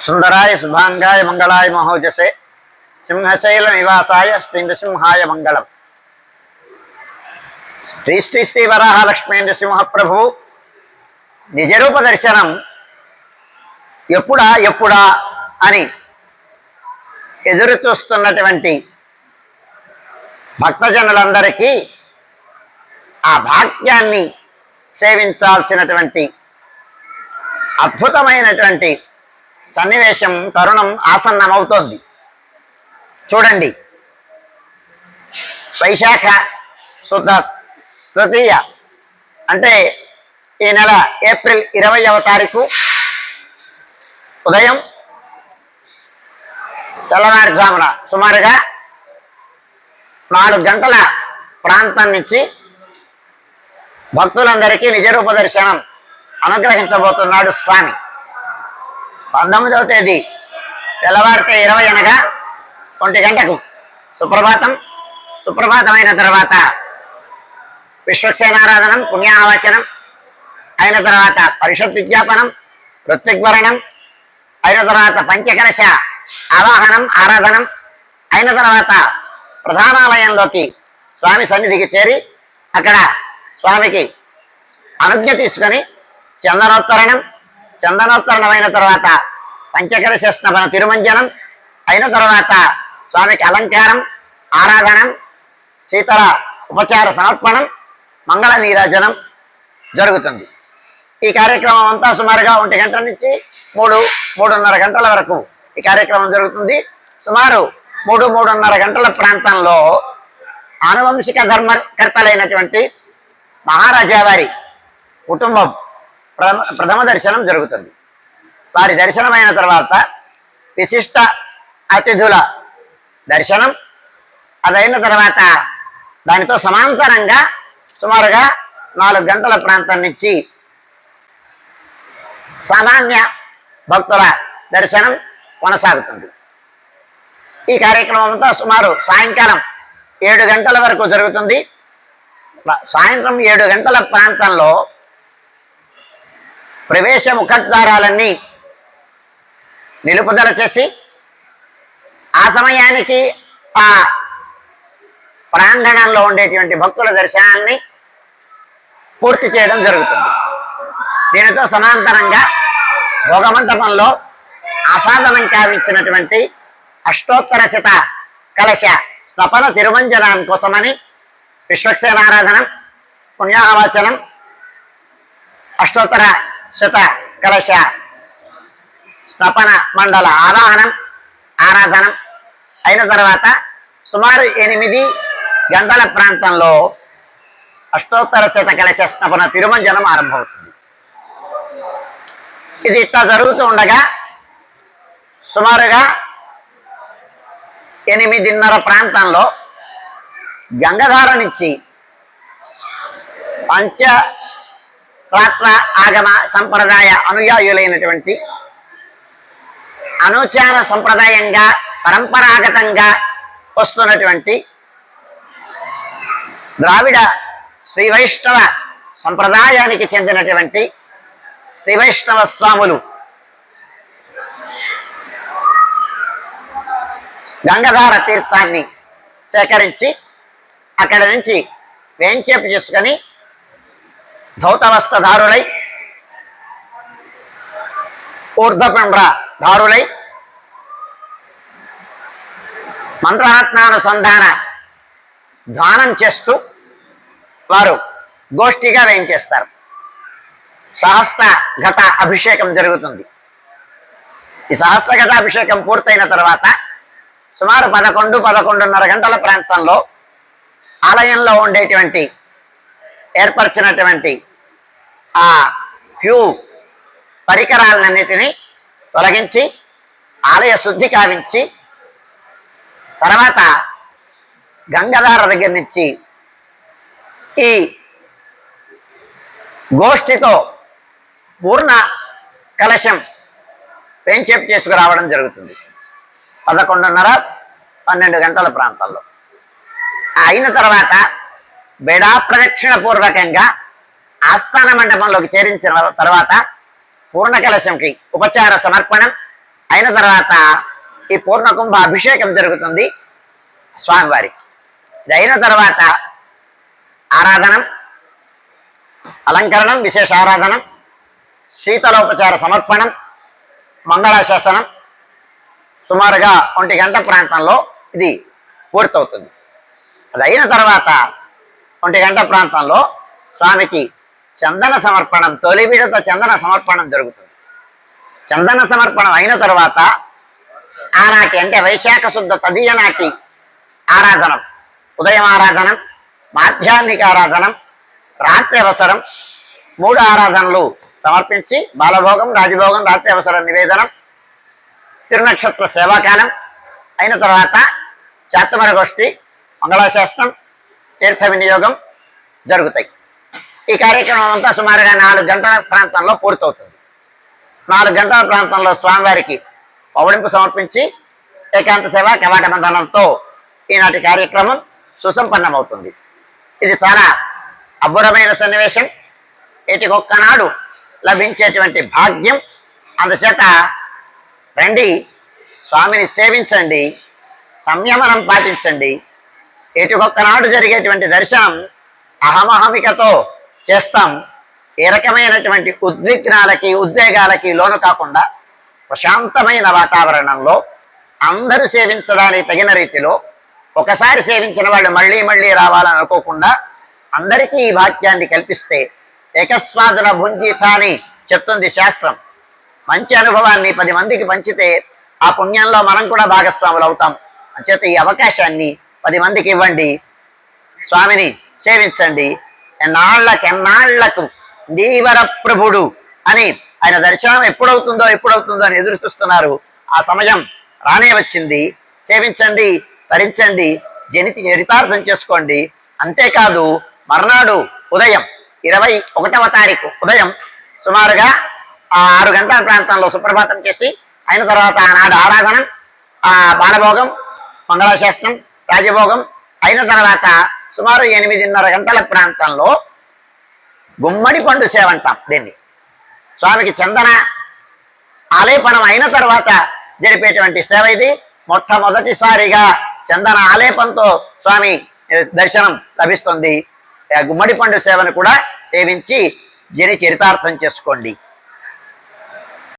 సుందరాయ శుభాంగాయ మంగళాయ మహోజసే సింహశైల నివాసాయ శ్రీ నృసింహాయ మంగళం. శ్రీ శ్రీ శ్రీ వరాహలక్ష్మీ నృసింహప్రభు నిజరూప దర్శనం ఎప్పుడా ఎప్పుడా అని ఎదురు చూస్తున్నటువంటి భక్తజనులందరికీ ఆ భాగ్యాన్ని సేవించాల్సినటువంటి అద్భుతమైనటువంటి సన్నివేశం తరుణం ఆసన్నమవుతోంది. చూడండి, వైశాఖ శుద్ధ తృతీయ అంటే ఈ నెల ఏప్రిల్ 20వ తారీఖు ఉదయం తెల్లవారుజామున సుమారుగా 4 గంటల ప్రాంతం నుంచి భక్తులందరికీ నిజరూప దర్శనం అనుగ్రహించబోతున్నాడు స్వామి. 19వ తేదీ తెల్లవారితే 20 అనగా 1 గంటకు సుప్రభాతమైన తర్వాత విశ్వక్సేనారాధనం, పుణ్యాహవచనం అయిన తర్వాత పరిషత్ విజ్ఞాపనం, ఋత్విగ్వరణం అయిన తర్వాత పంచకలశ ఆవాహనం, ఆరాధనం అయిన తర్వాత ప్రధానాలయంలోకి స్వామి సన్నిధికి చేరి అక్కడ స్వామికి అనుజ్ఞ తీసుకొని చందనోత్తరణం అయిన తర్వాత పంచకలశ స్నపన తిరుమంజనం అయిన తర్వాత స్వామికి అలంకారం, ఆరాధనం, శీతల ఉపచార సమర్పణం, మంగళ నీరాజనం జరుగుతుంది. ఈ కార్యక్రమం అంతా సుమారుగా 1 గంటల నుంచి 3-3:30 గంటల వరకు ఈ కార్యక్రమం జరుగుతుంది. సుమారు 3-3:30 గంటల ప్రాంతంలో ఆనువంశిక ధర్మకర్తలైనటువంటి మహారాజా వారి కుటుంబం ప్రథమ దర్శనం జరుగుతుంది. వారి దర్శనమైన తర్వాత విశిష్ట అతిథుల దర్శనం, అదైన తర్వాత దానితో సమాంతరంగా సుమారుగా 4 గంటల ప్రాంతం నుంచి సామాన్య భక్తుల దర్శనం కొనసాగుతుంది. ఈ కార్యక్రమం అంతా సుమారు సాయంకాలం 7 గంటల వరకు జరుగుతుంది. సాయంత్రం 7 గంటల ప్రాంతంలో ప్రవేశ ముఖద్వారాలన్నీ నిలుపుదల చేసి ఆ సమయానికి ఆ ప్రాంగణంలో ఉండేటువంటి భక్తుల దర్శనాన్ని పూర్తి చేయడం జరుగుతుంది. దీనితో సమాంతరంగా భోగమంటపంలో ఆసాదనం కావించినటువంటి అష్టోత్తర శత కలశ స్నపన తిరుమంజనం కోసమని విశ్వక్సేనారాధనం, పుణ్యాహవచనం, అష్టోత్తర శత కలశ స్నపన మండల ఆవాహనం, ఆరాధనం అయిన తర్వాత సుమారు 8 గంటల ప్రాంతంలో అష్టోత్తర శత కలశ స్నపన తిరుమంజనం ఆరంభమవుతుంది. ఇది ఇట్లా జరుగుతూ ఉండగా సుమారుగా 8:30 ప్రాంతంలో గంగధార నుంచి పంచరాత్ర ఆగమ సంప్రదాయ అనుయాయులైనటువంటి అనుచార సంప్రదాయంగా పరంపరాగతంగా వస్తున్నటువంటి ద్రావిడ శ్రీ వైష్ణవ సంప్రదాయానికి చెందినటువంటి శ్రీ వైష్ణవ స్వాములు గంగధార తీర్థాన్ని సేకరించి అక్కడి నుంచి వేంచేపు చేసుకొని ధౌతవస్త్రధారులై, ఊర్ధ్వపుండ్ర ధారులై, మంత్రరత్నానుసంధాన ధ్యానం చేస్తూ వారు గోష్ఠిగా వేయించేస్తారు. సహస్ర ఘట అభిషేకం జరుగుతుంది. ఈ సహస్ర ఘట అభిషేకం పూర్తయిన తర్వాత సుమారు 11-11:30 గంటల ప్రాంతంలో ఆలయంలో ఉండేటువంటి ఏర్పరిచినటువంటి ఆ క్యూ పరికరాలన్నిటినీ తొలగించి ఆలయ శుద్ధి కావించి తర్వాత గంగధార దగ్గర నుంచి ఈ గోష్ఠితో పూర్ణ కలశం వేంచేపు చేసుకురావడం జరుగుతుంది. 11:30-12 గంటల ప్రాంతాల్లో అయిన తర్వాత బెడా ప్రదక్షిణ పూర్వకంగా ఆస్థాన మండపంలోకి చేరించిన తర్వాత పూర్ణ కలశంకి ఉపచార సమర్పణం, అయిన తర్వాత ఈ పూర్ణకుంభ అభిషేకం జరుగుతుంది స్వామివారికి. ఇది అయిన తర్వాత ఆరాధనం, అలంకరణం, విశేష ఆరాధనం, శీతలోపచార సమర్పణం, మంగళాశాసనం సుమారుగా 1 గంట ప్రాంతంలో ఇది పూర్తవుతుంది. అది అయిన తర్వాత 1 గంట ప్రాంతంలో స్వామికి చందన సమర్పణం, తొలి విడత చందన సమర్పణం జరుగుతుంది. చందన సమర్పణం అయిన తర్వాత ఆనాటి అంటే వైశాఖ శుద్ధ తదియ నాటి ఆరాధనం, ఉదయం ఆరాధనం, మాధ్యాహ్నిక ఆరాధనం, రాత్రి అవసరం 3 ఆరాధనలు సమర్పించి బాలభోగం, రాజభోగం, రాత్రి అవసరం నివేదనం, తిరునక్షత్ర సేవాకాలం అయిన తర్వాత చాతుమర గోష్ఠి, మంగళాశాస్త్రం, తీర్థ వినియోగం జరుగుతాయి. ఈ కార్యక్రమం అంతా సుమారుగా 4 గంటల ప్రాంతంలో పూర్తవుతుంది. 4 గంటల ప్రాంతంలో స్వామివారికి పౌడింపు సమర్పించి ఏకాంత సేవ కవాట బంధనంతో ఈనాటి కార్యక్రమం సుసంపన్నమవుతుంది. ఇది చాలా అబ్బురమైన సన్నివేశం, ఏటికొక్కనాడు లభించేటువంటి భాగ్యం. అందుచేత రండి, స్వామిని సేవించండి, సంయమనం పాటించండి. ఏటికొక్కనాడు జరిగేటువంటి దర్శనం అహమహమికతో చేస్తాం. ఏ రకమైనటువంటి ఉద్విగ్నాలకి, ఉద్వేగాలకి లోను కాకుండా ప్రశాంతమైన వాతావరణంలో అందరూ సేవించడానికి తగిన రీతిలో, ఒకసారి సేవించిన వాళ్ళు మళ్ళీ మళ్ళీ రావాలని అనుకోకుండా అందరికీ ఈ భాగ్యాన్ని కల్పిస్తే ఏకస్వాదుల భుంజిత అని చెప్తుంది శాస్త్రం. మంచి అనుభవాన్ని 10 మందికి పంచితే ఆ పుణ్యంలో మనం కూడా భాగస్వాములు అవుతాం. అంచేత ఈ అవకాశాన్ని 10 మందికి ఇవ్వండి, స్వామిని సేవించండి. ఎన్నాళ్లకు నీవర ప్రభుడు అని ఆయన దర్శనం ఎప్పుడవుతుందో అని ఎదురు చూస్తున్నారు. ఆ సమయం రానే వచ్చింది. సేవించండి, తరించండి, చరితార్థం చేసుకోండి. అంతేకాదు మర్నాడు ఉదయం 21వ తారీఖు ఉదయం సుమారుగా 6 గంటల ప్రాంతంలో సుప్రభాతం చేసి అయిన తర్వాత ఆనాడు ఆరాధన, బాలభోగం, మంగళాశాస్త్రం, రాజభోగం అయిన తర్వాత సుమారు 8:30 గంటల ప్రాంతంలో గుమ్మడి పండు సేవ అంటాం దీన్ని. స్వామికి చందన ఆలేపనం అయిన తర్వాత జరిపేటువంటి సేవ ఇది. మొట్టమొదటిసారిగా చందన ఆలేపంతో స్వామి దర్శనం లభిస్తుంది. గుమ్మడి పండు సేవను కూడా సేవించి చరితార్థం చేసుకోండి.